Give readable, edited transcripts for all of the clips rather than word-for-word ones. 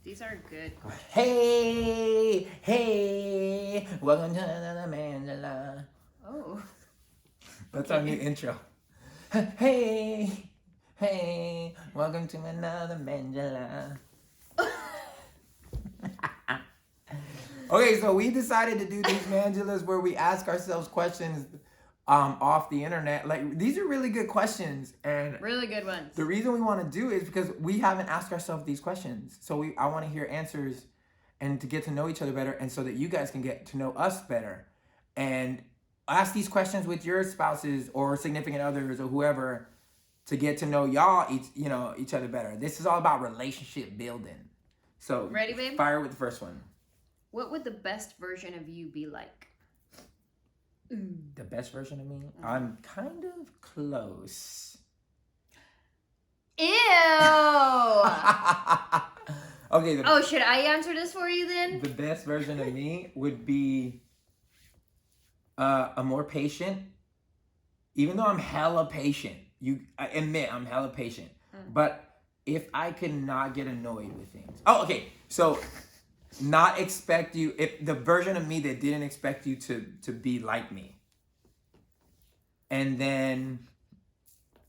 These are good questions. Hey, welcome to another Manjelah. Oh. That's our new intro. Hey, welcome to another Manjelah. Okay, so we decided to do these Manjelahs where we ask ourselves questions off the internet. Like, these are really good questions, and Really good ones. the reason we want to do it is because we haven't asked ourselves these questions. So I want to hear answers and to get to know each other better, and so that you guys can get to know us better. And ask these questions with your spouses or significant others or whoever to get to know each other better. This is all about relationship building. So, ready, babe? Fire with the first one. What would the best version of you be like? The best version of me? I'm kind of close. Ew! Okay. Should I answer this for you then? The best version of me would be a more patient. Even though I'm hella patient, I admit I'm hella patient. But if I could not get annoyed with things. Oh, okay. So not expect you, if the version of me that didn't expect you to be like me. And then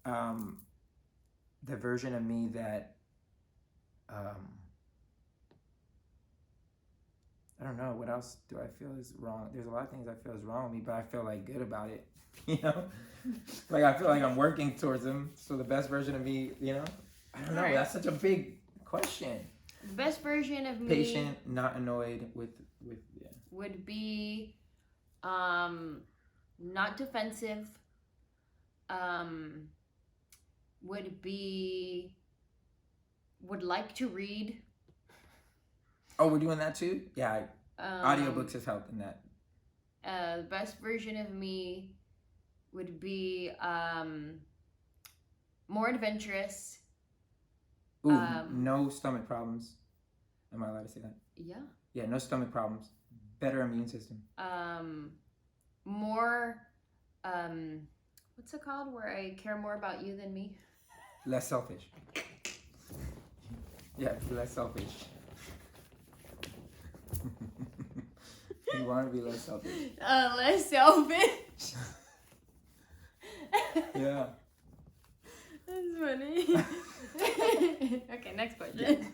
the version of me that I don't know, what else do I feel is wrong? There's a lot of things I feel is wrong with me, but I feel like good about it. Like I feel like I'm working towards them. So the best version of me, I don't know. Right. That's such a big question. The best version of me Patient, not annoyed with would be not defensive. Would like to read. Oh, we're doing that too? Yeah. Audiobooks has helped in that. The best version of me would be more adventurous. Ooh, no stomach problems. Am I allowed to say that? Yeah. Yeah, no stomach problems. Better immune system. More, what's it called? Where I care more about you than me? Less selfish. Yeah, less selfish. You want to be less selfish. Less selfish. Yeah. That's funny. Okay, next question.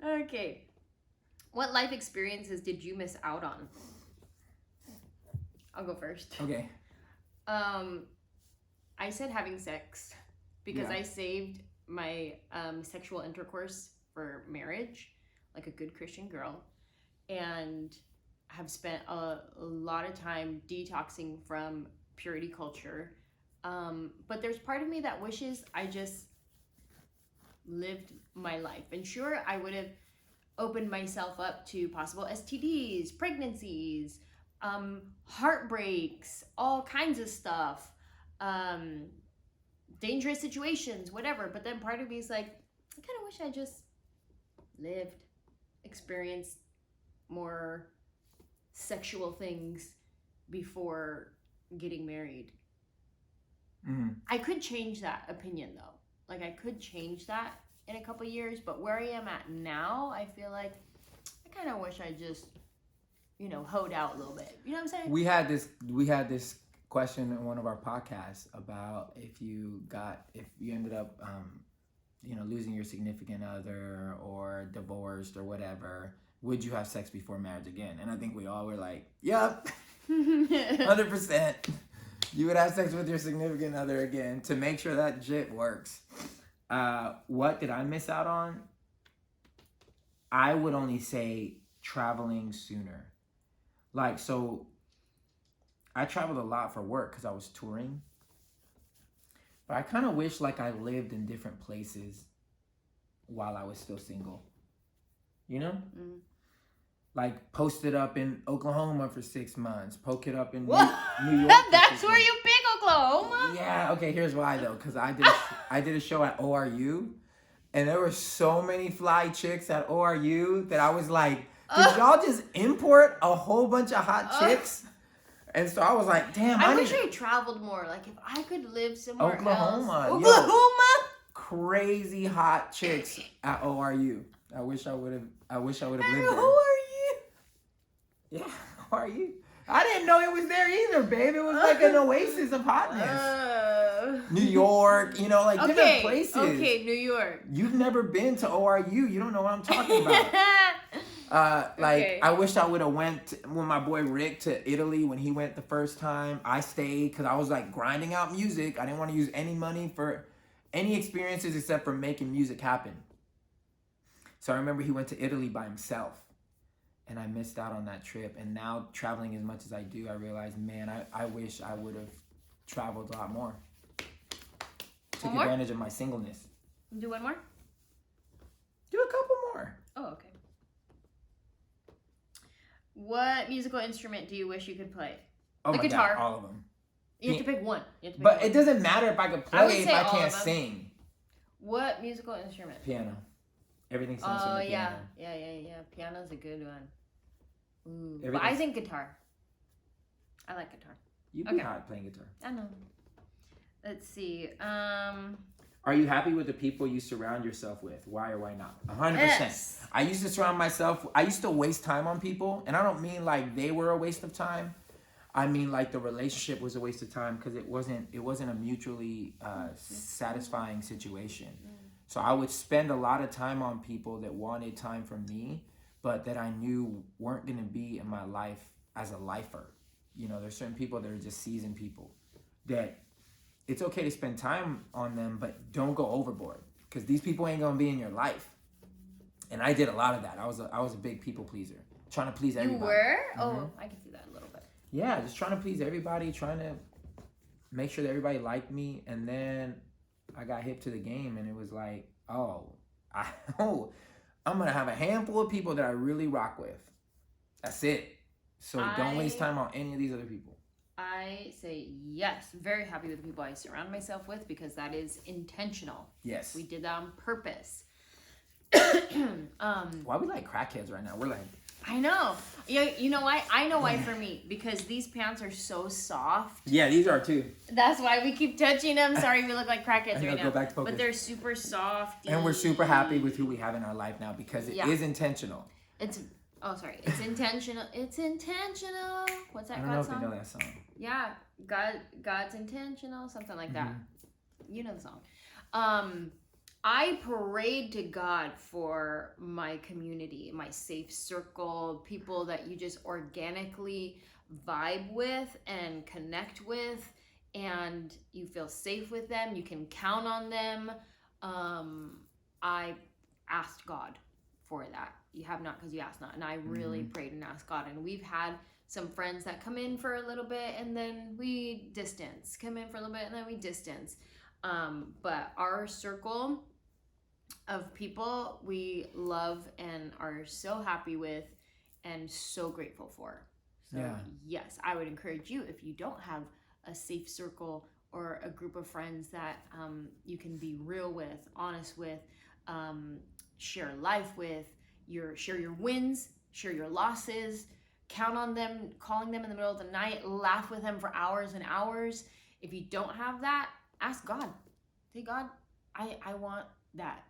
Okay. What life experiences did you miss out on? I'll go first. Okay. I said having sex because Yeah. I saved my sexual intercourse for marriage, like a good Christian girl, and have spent a lot of time detoxing from purity culture. But there's part of me that wishes I just lived my life. And sure, I would have opened myself up to possible STDs, pregnancies, heartbreaks, all kinds of stuff, dangerous situations, whatever. But then part of me is like, I kind of wish I just lived, experienced more sexual things before getting married. Mm-hmm. I could change that opinion though. Like I could change that in a couple years, but where I am at now, I feel like I kind of wish I just, hoed out a little bit. You know what I'm saying? We had this question in one of our podcasts about if you ended up losing your significant other or divorced or whatever, would you have sex before marriage again? And I think we all were like, yep, 100%. You would have sex with your significant other again to make sure that shit works. What did I miss out on? I would only say traveling sooner. Like, so I traveled a lot for work because I was touring. But I kind of wish like I lived in different places while I was still single. You know? Mm. Like posted up in Oklahoma for 6 months. Poke it up in What? New York. That's where you pick Oklahoma? Yeah, okay, here's why though. Because I did a show at ORU. And there were so many fly chicks at ORU that I was like, did y'all just import a whole bunch of hot chicks? And so I was like, damn. I wish I traveled more. Like if I could live somewhere Oklahoma. else. Yo. Oklahoma? Crazy hot chicks at ORU. I wish I would have lived Who there. are you? Yeah, who are you? I didn't know it was there either, babe. It was like an oasis of hotness. New York, like different places. Okay, New York. You've never been to ORU. You don't know what I'm talking about. Okay. I wish I would have went when my boy Rick to Italy when he went the first time. I stayed because I was like grinding out music. I didn't want to use any money for any experiences except for making music happen. So I remember he went to Italy by himself. And I missed out on that trip. And now traveling as much as I do, I realize, man, I wish I would have traveled a lot more. Took advantage of my singleness. Do one more? Do a couple more. Oh, okay. What musical instrument do you wish you could play? Oh the my guitar. God, all of them. You have to pick one. But it doesn't matter if I could play if I can't sing. What musical instrument? Piano. Everything sounds from the piano. Yeah. Piano's a good one. Ooh. But Everything's- I think guitar. I like guitar. You'd be hot playing guitar. I know. Let's see. Are you happy with the people you surround yourself with? Why or why not? 100%. Yes. I used to surround myself. I used to waste time on people, and I don't mean like they were a waste of time. I mean like the relationship was a waste of time because it wasn't a mutually satisfying situation. So I would spend a lot of time on people that wanted time from me, but that I knew weren't going to be in my life as a lifer. There's certain people that are just seasoned people that it's okay to spend time on them, but don't go overboard because these people ain't going to be in your life. And I did a lot of that. I was a big people pleaser, trying to please everybody. You were? Mm-hmm. Oh, I can see that a little bit. Yeah, just trying to please everybody, trying to make sure that everybody liked me. And then I got hip to the game and it was like, I'm going to have a handful of people that I really rock with. That's it. So don't waste time on any of these other people. I say yes. Very happy with the people I surround myself with because that is intentional. Yes. We did that on purpose. Why we like crackheads right now? We're like... I know. Yeah, you know why? I know why for me. Because these pants are so soft. Yeah, these are too. That's why we keep touching them. Sorry, we look like crackheads right now. Go back to focus. But they're super soft. And we're super happy with who we have in our life now because it is intentional. It's intentional. It's intentional. What's that I don't know if you know that song. Yeah, God's intentional, something like that. You know the song. I prayed to God for my community, my safe circle, people that you just organically vibe with and connect with, and you feel safe with them. You can count on them. I asked God for that. You have not because you asked not. And I really prayed and asked God. And we've had some friends that come in for a little bit and then we distance. Come in for a little bit and then we distance. But our circle of people we love and are so happy with and so grateful for. So yes, I would encourage you, if you don't have a safe circle or a group of friends that you can be real with, honest with, share life with, share your wins, share your losses, count on them, calling them in the middle of the night, laugh with them for hours and hours. If you don't have that, ask God. Say, God, I want that.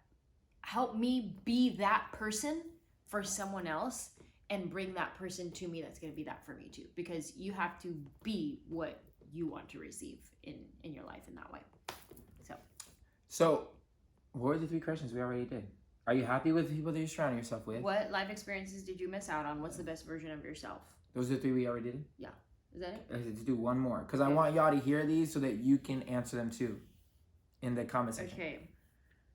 Help me be that person for someone else and bring that person to me that's going to be that for me too. Because you have to be what you want to receive in your life in that way. So what were the 3 questions we already did? Are you happy with the people that you're surrounding yourself with? What life experiences did you miss out on? What's the best version of yourself? Those are the 3 we already did? Yeah. Is that it? Let's do one more. Because I want y'all to hear these so that you can answer them too in the comment section. Okay.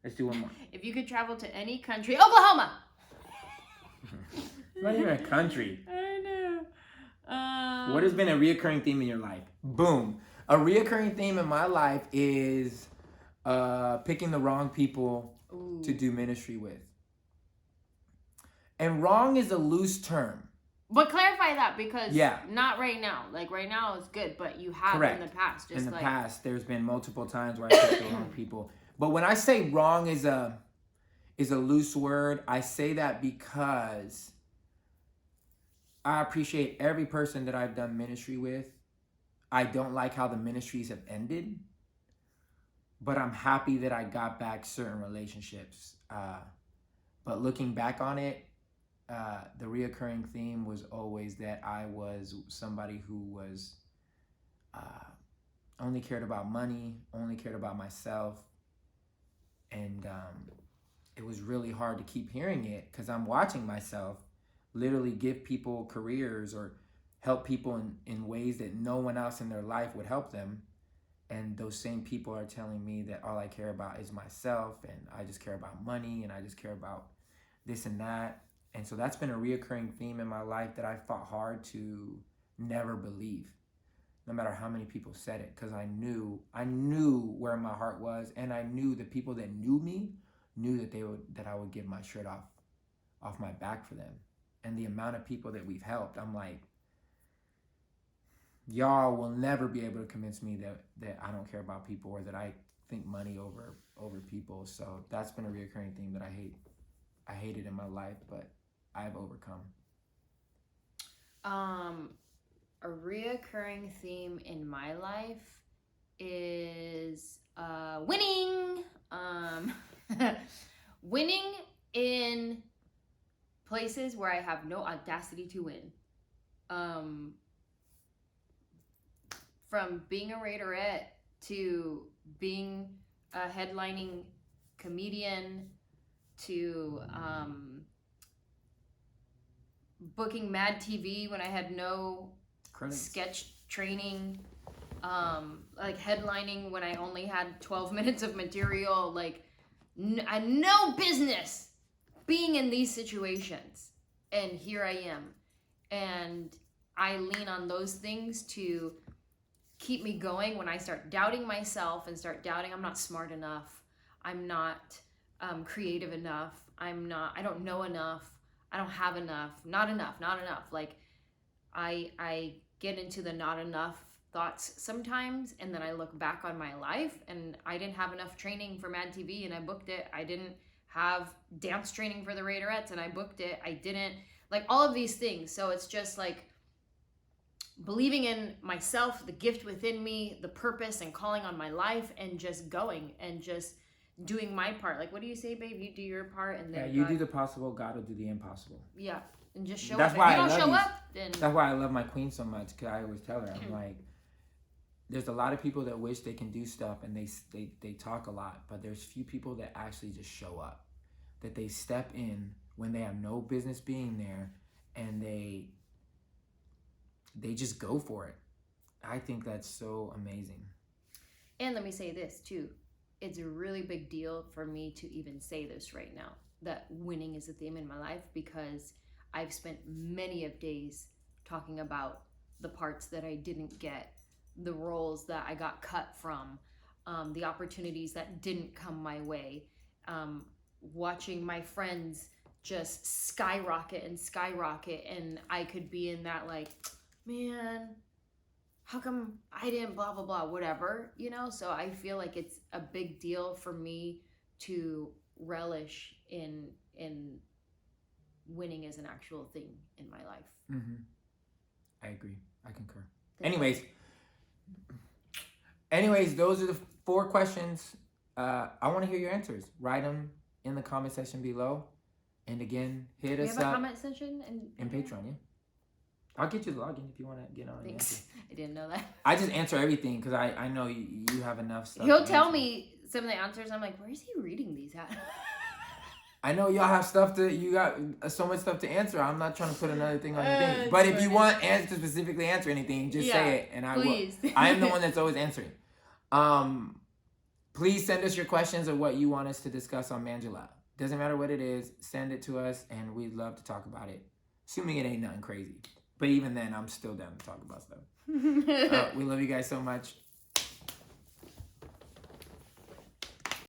Let's do one more. If you could travel to any country, Oklahoma! It's not even a country. I know. What has been a reoccurring theme in your life? Boom. A reoccurring theme in my life is picking the wrong people to do ministry with. And wrong is a loose term. But clarify that because not right now. Like right now it's good, but you have in the past. Just in the past, there's been multiple times where I picked the wrong people. But when I say wrong is a loose word, I say that because I appreciate every person that I've done ministry with. I don't like how the ministries have ended, but I'm happy that I got back certain relationships. But looking back on it, the reoccurring theme was always that I was somebody who was only cared about money, only cared about myself. And it was really hard to keep hearing it because I'm watching myself literally give people careers or help people in ways that no one else in their life would help them. And those same people are telling me that all I care about is myself, and I just care about money, and I just care about this and that. And so that's been a reoccurring theme in my life that I fought hard to never believe, no matter how many people said it, because I knew where my heart was, and I knew the people that knew me knew that I would give my shirt off my back for them. And the amount of people that we've helped, I'm like, y'all will never be able to convince me that I don't care about people or that I think money over people. So that's been a reoccurring theme that I hate. I hate it in my life, but I've overcome. A reoccurring theme in my life is winning. Winning in places where I have no audacity to win. From being a Raiderette to being a headlining comedian to booking Mad TV when I had no sketch training, like headlining when I only had 12 minutes of material. Like, I had no business being in these situations, and here I am. And I lean on those things to keep me going when I start doubting myself and start doubting I'm not smart enough, I'm not creative enough, I don't know enough, I don't have enough, not enough. Like, I get into the not enough thoughts sometimes, and then I look back on my life and I didn't have enough training for Mad TV and I booked it. I didn't have dance training for the Raiderettes and I booked it. I didn't, like, all of these things. So it's just like believing in myself, the gift within me, the purpose and calling on my life, and just going and just doing my part. Like, what do you say, babe? You do your part, and then you do the possible, God will do the impossible. Yeah, and just show That's up. Why if you don't show up, then that's why I love my queen so much, because I always tell her, I'm like, there's a lot of people that wish they can do stuff and they talk a lot, but there's few people that actually just show up, that they step in when they have no business being there, and they just go for it. I think that's so amazing. And let me say this too. It's a really big deal for me to even say this right now, that winning is a theme in my life, because I've spent many of days talking about the parts that I didn't get, the roles that I got cut from, the opportunities that didn't come my way, watching my friends just skyrocket, and I could be in that, like, man, how come I didn't blah, blah, blah, whatever, you know? So I feel like it's a big deal for me to relish in winning as an actual thing in my life. Mm-hmm. I agree. I concur. Anyways, those are the 4 questions. I want to hear your answers. Write them in the comment section below. And again, hit us up. We have a comment section in Patreon, yeah. I'll get you the login if you want to get on. Thanks. I didn't know that. I just answer everything because I know you have enough stuff. He'll tell me some of the answers. I'm like, where is he reading these at? I know y'all have you got so much stuff to answer. I'm not trying to put another thing on your thing. But if you want to specifically answer anything, just say it, and I will. I am the one that's always answering. Please send us your questions of what you want us to discuss on Manjelah. Doesn't matter what it is, send it to us, and we'd love to talk about it. Assuming it ain't nothing crazy. But even then, I'm still down to talk about stuff. We love you guys so much.